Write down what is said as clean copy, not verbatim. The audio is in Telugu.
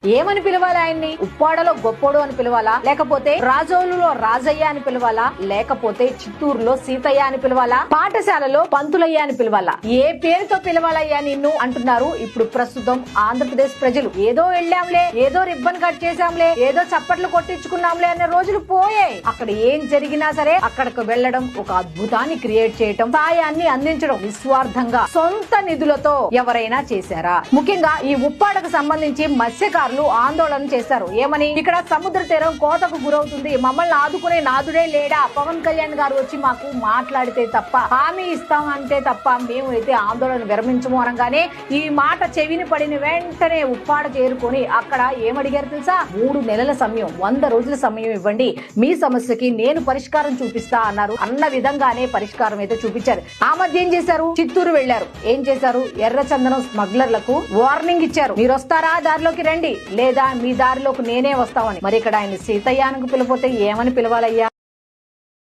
ఏమని పిలవాలి ఆయన్ని? ఉప్పాడలో గొప్పోడు అని పిలవాలా, లేకపోతే రాజోలులో రాజయ్య అని పిలవాలా, లేకపోతే చిత్తూరులో సీతయ్య అని పిలవాలా, పాఠశాలలో పంతులయ్య అని పిలవాలా? ఏ పేరుతో పిలవాలయ్యా నిన్ను అంటున్నారు ఇప్పుడు ప్రస్తుతం ఆంధ్రప్రదేశ్ ప్రజలు. ఏదో వెళ్ళాంలే, ఏదో రిబ్బన్ కట్ చేశాంలే, ఏదో చప్పట్లు కొట్టించుకున్నాంలే అనే రోజులు పోయాయి. అక్కడ ఏం జరిగినా సరే అక్కడికి వెళ్లడం, ఒక అద్భుతాన్ని క్రియేట్ చేయటం, సాయాన్ని అందించడం నిస్వార్థంగా సొంత నిధులతో ఎవరైనా చేశారా? ముఖ్యంగా ఈ ఉప్పాడకు సంబంధించి మత్స్యకారులు ఆందోళన చేశారు. ఏమని? ఇక్కడ సముద్ర తీరం కోతకు గురవుతుంది, మమ్మల్ని ఆదుకునే నాదుడే లేడా? పవన్ కళ్యాణ్ గారు వచ్చి మాకు మాట్లాడితే తప్ప, హామీ ఇస్తామంటే తప్ప మేము అయితే ఆందోళన విరమించము అనగానే ఈ మాట చెవిని పడిన వెంటనే ఉప్పాడ చేరుకొని అక్కడ ఏమడిగారు తెలుసా? 3 నెలల సమయం, 100 రోజుల సమయం ఇవ్వండి, మీ సమస్యకి నేను పరిష్కారం చూపిస్తా అన్నారు. అన్న విధంగానే పరిష్కారం అయితే చూపించారు. ఆ మధ్య ఏం చేశారు? చిత్తూరు వెళ్లారు. ఏం చేశారు? ఎర్రచందనం స్మగ్లర్లకు వార్నింగ్ ఇచ్చారు. మీరు వస్తారా, దారిలోకి రండి, లేదా మీ దారిలోకి నేనే వస్తామని. మరి ఇక్కడ ఆయన సీతయ్యానికి పిలిపోతే ఏమని పిలవాలయ్యా?